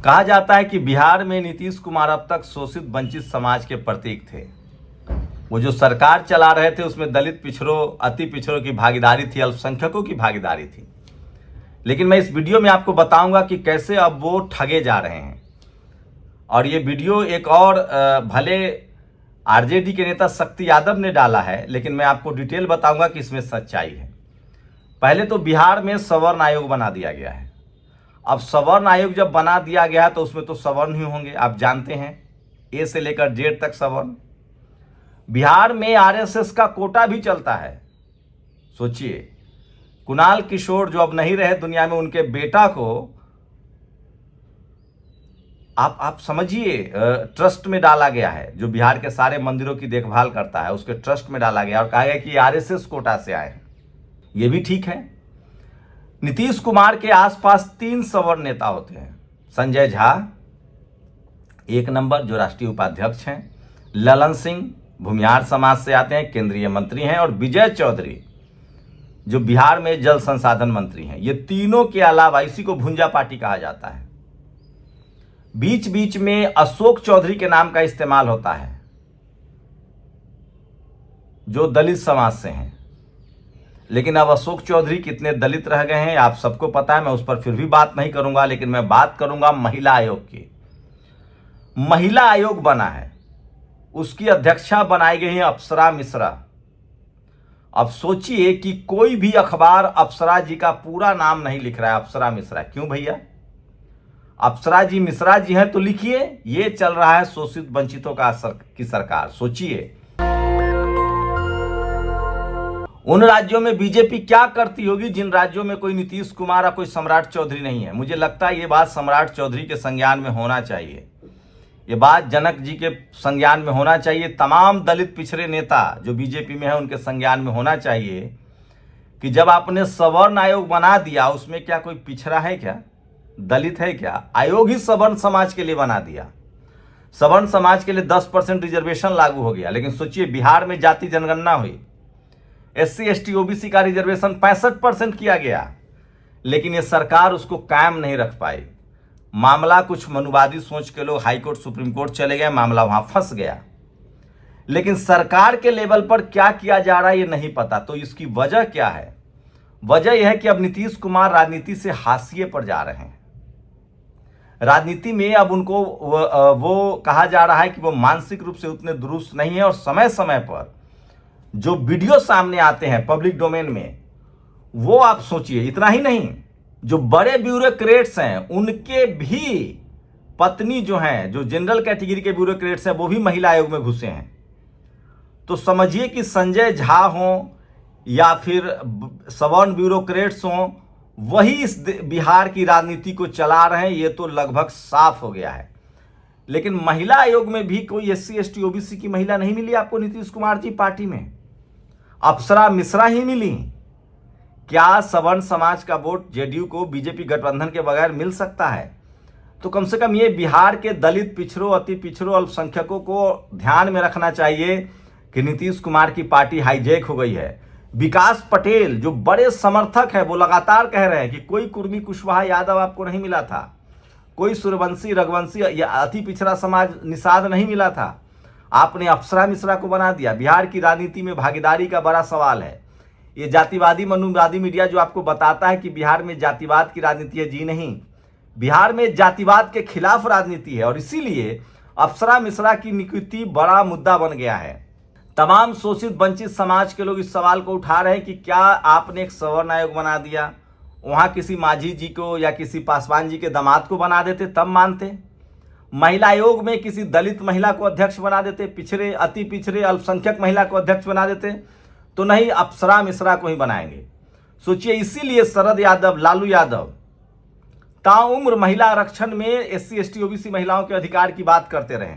कहा जाता है कि बिहार में नीतीश कुमार अब तक शोषित वंचित समाज के प्रतीक थे। वो जो सरकार चला रहे थे उसमें दलित पिछड़ों, अति पिछड़ों की भागीदारी थी, अल्पसंख्यकों की भागीदारी थी। लेकिन मैं इस वीडियो में आपको बताऊंगा कि कैसे अब वो ठगे जा रहे हैं। और ये वीडियो एक और भले आरजेडी के नेता शक्ति यादव ने डाला है, लेकिन मैं आपको डिटेल बताऊंगा कि इसमें सच्चाई है। पहले तो बिहार में सवर्ण आयोग बना दिया गया है। अब सवर्ण आयोग जब बना दिया गया तो उसमें तो सवर्ण ही होंगे, आप जानते हैं, ए से लेकर जेड तक सवर्ण। बिहार में आरएसएस का कोटा भी चलता है। सोचिए, कुणाल किशोर जो अब नहीं रहे दुनिया में, उनके बेटा को आप समझिए ट्रस्ट में डाला गया है, जो बिहार के सारे मंदिरों की देखभाल करता है, उसके ट्रस्ट में डाला गया और कहा गया कि आरएसएस कोटा से आए हैं। ये भी ठीक है। नीतीश कुमार के आसपास 3 सवर्ण नेता होते हैं। संजय झा 1 नंबर, जो राष्ट्रीय उपाध्यक्ष हैं, ललन सिंह भूमिहार समाज से आते हैं, केंद्रीय मंत्री हैं, और विजय चौधरी जो बिहार में जल संसाधन मंत्री हैं। ये तीनों के अलावा इसी को भुंजा पार्टी कहा जाता है। बीच बीच में अशोक चौधरी के नाम का इस्तेमाल होता है, जो दलित समाज से हैं। लेकिन अब अशोक चौधरी कितने दलित रह गए हैं आप सबको पता है, मैं उस पर फिर भी बात नहीं करूंगा। लेकिन मैं बात करूंगा महिला आयोग की। महिला आयोग बना है, उसकी अध्यक्षा बनाई गई है अप्सरा मिश्रा। अब सोचिए कि कोई भी अखबार अप्सरा जी का पूरा नाम नहीं लिख रहा है, अप्सरा मिश्रा। क्यों भैया? अप्सरा जी मिश्रा जी हैं तो लिखिए। ये चल रहा है शोषित वंचितों की सरकार। सोचिए, उन राज्यों में बीजेपी क्या करती होगी जिन राज्यों में कोई नीतीश कुमार या कोई सम्राट चौधरी नहीं है। मुझे लगता है ये बात सम्राट चौधरी के संज्ञान में होना चाहिए, ये बात जनक जी के संज्ञान में होना चाहिए, तमाम दलित पिछड़े नेता जो बीजेपी में है उनके संज्ञान में होना चाहिए कि जब आपने सवर्ण आयोग बना दिया, उसमें क्या कोई पिछड़ा है क्या, दलित है क्या? आयोग ही सवर्ण समाज के लिए बना दिया। सवर्ण समाज के लिए 10% रिजर्वेशन लागू हो गया। लेकिन सोचिए, बिहार में जाति जनगणना हुई, SC ST OBC का रिजर्वेशन 65% किया गया, लेकिन ये सरकार उसको कायम नहीं रख पाई। मामला कुछ मनुवादी सोच के लोग हाईकोर्ट सुप्रीम कोर्ट चले गए, मामला वहां फंस गया। लेकिन सरकार के लेवल पर क्या किया जा रहा है ये नहीं पता। तो इसकी वजह क्या है? वजह यह है कि अब नीतीश कुमार राजनीति से हाशिए पर जा रहे हैं। राजनीति में अब उनको वो कहा जा रहा है कि वो मानसिक रूप से उतने दुरुस्त नहीं है, और समय समय पर जो वीडियो सामने आते हैं पब्लिक डोमेन में, वो आप सोचिए, इतना ही नहीं, जो बड़े ब्यूरोक्रेट्स हैं उनके भी पत्नी जो हैं, जो जनरल कैटेगरी के ब्यूरोक्रेट्स हैं, वो भी महिला आयोग में घुसे हैं। तो समझिए कि संजय झा हों या फिर सवर्ण ब्यूरोक्रेट्स हों, वही इस बिहार की राजनीति को चला रहे हैं, ये तो लगभग साफ हो गया है। लेकिन महिला आयोग में भी कोई SC ST OBC की महिला नहीं मिली आपको नीतीश कुमार जी पार्टी में, अप्सरा मिश्रा ही मिली। क्या सवर्ण समाज का वोट जेडीयू को बीजेपी गठबंधन के बगैर मिल सकता है? तो कम से कम ये बिहार के दलित पिछड़ों, अति पिछड़ों, अल्पसंख्यकों को ध्यान में रखना चाहिए कि नीतीश कुमार की पार्टी हाईजैक हो गई है। विकास पटेल जो बड़े समर्थक है, वो लगातार कह रहे हैं कि कोई कुर्मी कुशवाहा यादव आपको नहीं मिला था, कोई सूर्यवंशी रघुवंशी या अति पिछड़ा समाज निषाद नहीं मिला था, आपने अप्सरा मिश्रा को बना दिया। बिहार की राजनीति में भागीदारी का बड़ा सवाल है। ये जातिवादी मनुवादी मीडिया जो आपको बताता है कि बिहार में जातिवाद की राजनीति है, जी नहीं, बिहार में जातिवाद के खिलाफ राजनीति है। और इसीलिए अप्सरा मिश्रा की नियुक्ति बड़ा मुद्दा बन गया है। तमाम शोषित वंचित समाज के लोग इस सवाल को उठा रहे हैं कि क्या आपने एक सवर्ण आयोग बना दिया, वहां किसी मांझी जी को या किसी पासवान जी के दामाद को बना देते तब मानते। महिला आयोग में किसी दलित महिला को अध्यक्ष बना देते, पिछड़े, अति पिछड़े, अल्पसंख्यक महिला को अध्यक्ष बना देते, तो नहीं, अप्सरा मिश्रा को ही बनाएंगे। सोचिए, इसीलिए शरद यादव, लालू यादव ताउम्र महिला आरक्षण में SC ST OBC महिलाओं के अधिकार की बात करते रहे।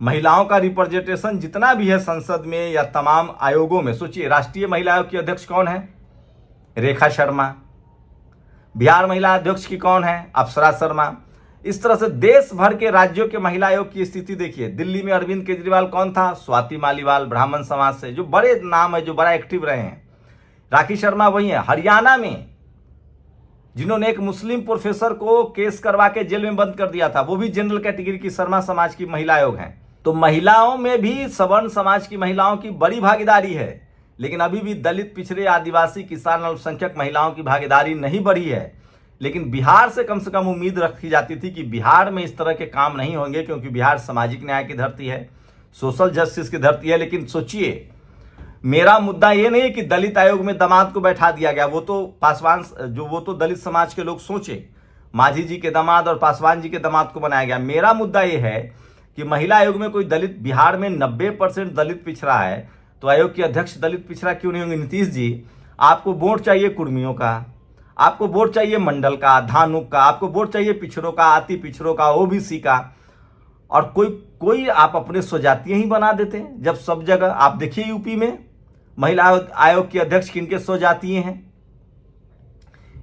महिलाओं का रिप्रेजेंटेशन जितना भी है संसद में या तमाम आयोगों में। सोचिए, राष्ट्रीय महिला आयोग की अध्यक्ष कौन है? रेखा शर्मा। बिहार महिला अध्यक्ष की कौन है? अप्सरा शर्मा। इस तरह से देश भर के राज्यों के महिला आयोग की स्थिति देखिए। दिल्ली में अरविंद केजरीवाल कौन था? स्वाति मालीवाल, ब्राह्मण समाज से, जो बड़े नाम है, जो बड़ा एक्टिव रहे हैं। राखी शर्मा वही है। हरियाणा में जिन्होंने एक मुस्लिम प्रोफेसर को केस करवा के जेल में बंद कर दिया था, वो भी जनरल कैटेगरी की शर्मा समाज की महिला आयोग हैं। तो महिलाओं में भी सवर्ण समाज की महिलाओं की बड़ी भागीदारी है, लेकिन अभी भी दलित, पिछड़े, आदिवासी, किसान, अल्पसंख्यक महिलाओं की भागीदारी नहीं बढ़ी है। लेकिन बिहार से कम उम्मीद रखी जाती थी कि बिहार में इस तरह के काम नहीं होंगे, क्योंकि बिहार सामाजिक न्याय की धरती है, सोशल जस्टिस की धरती है। लेकिन सोचिए, मेरा मुद्दा ये नहीं कि दलित आयोग में दामाद को बैठा दिया गया, वो तो पासवान वो तो दलित समाज के लोग सोचे, मांझी जी के दामाद और पासवान जी के दामाद को बनाया गया। मेरा मुद्दा ये है कि महिला आयोग में कोई दलित, बिहार में 90% दलित पिछड़ा है, तो आयोग के अध्यक्ष दलित पिछड़ा क्यों नहीं होंगे? नीतीश जी, आपको वोट चाहिए कुर्मियों का, आपको वोट चाहिए मंडल का, धानुक का, आपको वोट चाहिए पिछड़ों का, अति पिछड़ों का, ओबीसी का, और कोई आप अपने स्वजातीय ही बना देते हैं। जब सब जगह आप देखिए यूपी में महिला आयोग के अध्यक्ष किनके स्वजातीय हैं।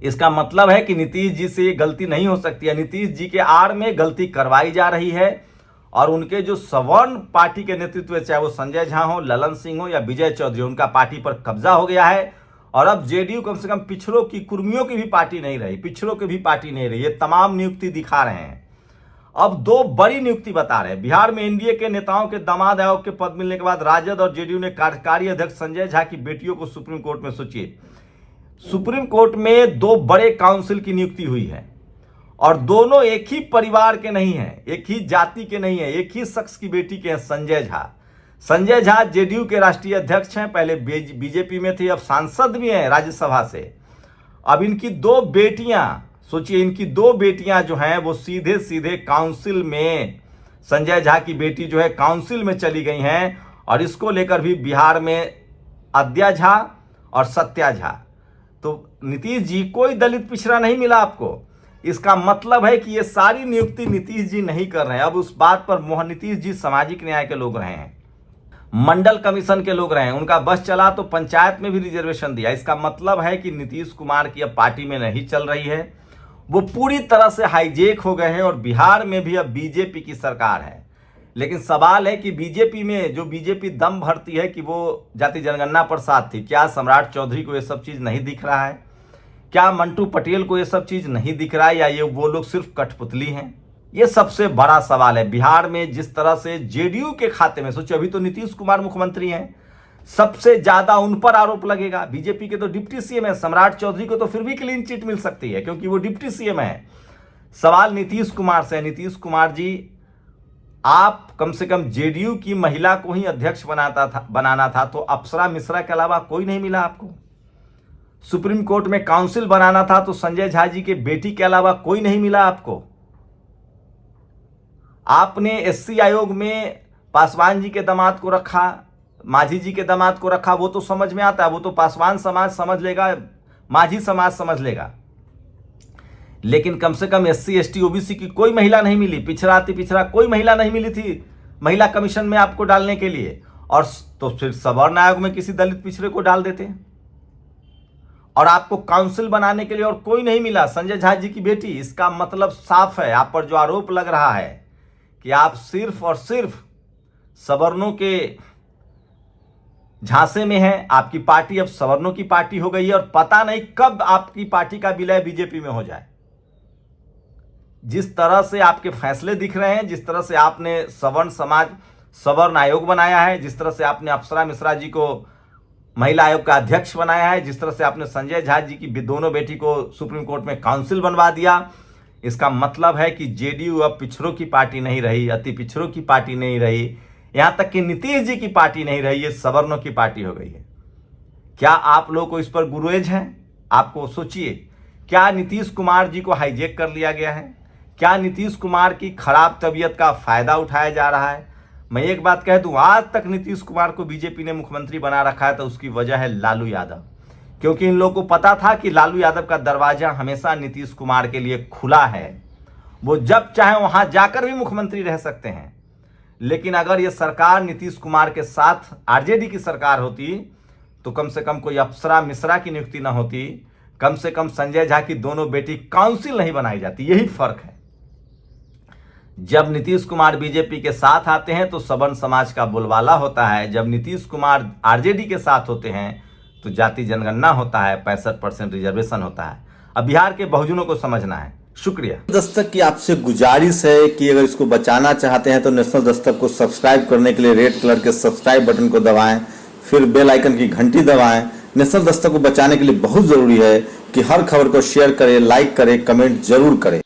इसका मतलब है कि नीतीश जी से ये गलती नहीं हो सकती है। नीतीश जी के आड़ में गलती करवाई जा रही है, और उनके जो सवर्ण पार्टी के नेतृत्व, चाहे वो संजय झा हो, ललन सिंह हो या विजय चौधरी, उनका पार्टी पर कब्जा हो गया है। और अब जेडीयू कम से कम पिछड़ों की, कुर्मियों की भी पार्टी नहीं रही, पिछड़ों की भी पार्टी नहीं रही। ये तमाम नियुक्ति दिखा रहे हैं। अब दो बड़ी नियुक्ति बता रहे हैं। बिहार में एनडीए के नेताओं के दामाद आयोग के पद मिलने के बाद राजद और जेडीयू ने कार्यकारी अध्यक्ष संजय झा की बेटियों को सुप्रीम कोर्ट में, सोचिए, सुप्रीम कोर्ट में दो बड़े काउंसिल की नियुक्ति हुई है, और दोनों एक ही परिवार के नहीं हैं, एक ही जाति के नहीं है, एक ही शख्स की बेटी के हैं, संजय झा। संजय झा जेडीयू के राष्ट्रीय अध्यक्ष हैं, पहले बीजेपी में थे, अब सांसद भी हैं राज्यसभा से। अब इनकी दो बेटियां, सोचिए, इनकी दो बेटियां जो हैं वो सीधे सीधे काउंसिल में, संजय झा की बेटी जो है काउंसिल में चली गई हैं, और इसको लेकर भी बिहार में अद्या झा और सत्या झा। तो नीतीश जी, कोई दलित पिछड़ा नहीं मिला आपको। इसका मतलब है कि ये सारी नियुक्ति नीतीश जी नहीं कर रहे हैं। अब उस बात पर मोहन, नीतीश जी सामाजिक न्याय के लोग रहे हैं, मंडल कमीशन के लोग रहे हैं, उनका बस चला तो पंचायत में भी रिजर्वेशन दिया। इसका मतलब है कि नीतीश कुमार की अब पार्टी में नहीं चल रही है, वो पूरी तरह से हाईजेक हो गए हैं, और बिहार में भी अब बीजेपी की सरकार है। लेकिन सवाल है कि बीजेपी में जो बीजेपी दम भरती है कि वो जाति जनगणना पर साथ थी, क्या सम्राट चौधरी को ये सब चीज़ नहीं दिख रहा है? क्या मंटू पटेल को ये सब चीज़ नहीं दिख रहा है, या ये वो लोग सिर्फ कठपुतली हैं? ये सबसे बड़ा सवाल है। बिहार में जिस तरह से जेडीयू के खाते में, सोचिए, अभी तो नीतीश कुमार मुख्यमंत्री हैं, सबसे ज्यादा उन पर आरोप लगेगा। बीजेपी के तो डिप्टी सीएम है, सम्राट चौधरी को तो फिर भी क्लीन चिट मिल सकती है, क्योंकि वो डिप्टी सीएम है। सवाल नीतीश कुमार से है। नीतीश कुमार जी, आप कम से कम जेडीयू की महिला को ही अध्यक्ष बनाना था, तो अप्सरा मिश्रा के अलावा कोई नहीं मिला आपको। सुप्रीम कोर्ट में काउंसिल बनाना था, तो संजय झा जी के बेटी के अलावा कोई नहीं मिला आपको। आपने एससी आयोग में पासवान जी के दामाद को रखा, मांझी जी के दामाद को रखा, वो तो समझ में आता है, वो तो पासवान समाज समझ लेगा, मांझी समाज समझ लेगा। लेकिन कम से कम एससी एसटी ओबीसी की कोई महिला नहीं मिली, पिछड़ा अति पिछड़ा कोई महिला नहीं मिली थी महिला कमीशन में आपको डालने के लिए। और तो फिर सवर्ण आयोग में किसी दलित पिछड़े को डाल देते, और आपको काउंसिल बनाने के लिए और कोई नहीं मिला, संजय झा जी की बेटी। इसका मतलब साफ है, आप पर जो आरोप लग रहा है कि आप सिर्फ और सिर्फ सवर्णों के झांसे में है। आपकी पार्टी अब सवर्णों की पार्टी हो गई है, और पता नहीं कब आपकी पार्टी का विलय बीजेपी में हो जाए। जिस तरह से आपके फैसले दिख रहे हैं, जिस तरह से आपने सवर्ण समाज, सवर्ण आयोग बनाया है, जिस तरह से आपने अप्सरा मिश्रा जी को महिला आयोग का अध्यक्ष बनाया है, जिस तरह से आपने संजय झा जी की दोनों बेटी को सुप्रीम कोर्ट में काउंसिल बनवा दिया, इसका मतलब है कि जेडीयू अब पिछड़ों की पार्टी नहीं रही, अति पिछड़ों की पार्टी नहीं रही, यहां तक कि नीतीश जी की पार्टी नहीं रही, ये सवर्णों की पार्टी हो गई है। क्या आप लोग को इस पर गुरेज है? आपको सोचिए, क्या नीतीश कुमार जी को हाईजेक कर लिया गया है? क्या नीतीश कुमार की खराब तबीयत का फायदा उठाया जा रहा है? मैं एक बात कह दूं, आज तक नीतीश कुमार को बीजेपी ने मुख्यमंत्री बना रखा है, तो उसकी वजह है लालू यादव। क्योंकि इन लोगों को पता था कि लालू यादव का दरवाजा हमेशा नीतीश कुमार के लिए खुला है, वो जब चाहे वहां जाकर भी मुख्यमंत्री रह सकते हैं। लेकिन अगर ये सरकार नीतीश कुमार के साथ आरजेडी की सरकार होती, तो कम से कम कोई अप्सरा मिश्रा की नियुक्ति ना होती, कम से कम संजय झा की दोनों बेटी काउंसिल नहीं बनाई जाती। यही फर्क है। जब नीतीश कुमार बीजेपी के साथ आते हैं तो सवर्ण समाज का बोलबाला होता है, जब नीतीश कुमार आरजेडी के साथ होते हैं तो जाति जनगणना होता है, 65% रिजर्वेशन होता है। अब बिहार के बहुजनों को समझना है। शुक्रिया। दस्तक की आपसे गुजारिश है कि अगर इसको बचाना चाहते हैं तो नेशनल दस्तक को सब्सक्राइब करने के लिए रेड कलर के सब्सक्राइब बटन को दबाएं, फिर बेल आइकन की घंटी दबाएं। नेशनल दस्तक को बचाने के लिए बहुत जरूरी है कि हर खबर को शेयर करें, लाइक करें, कमेंट जरूर करें।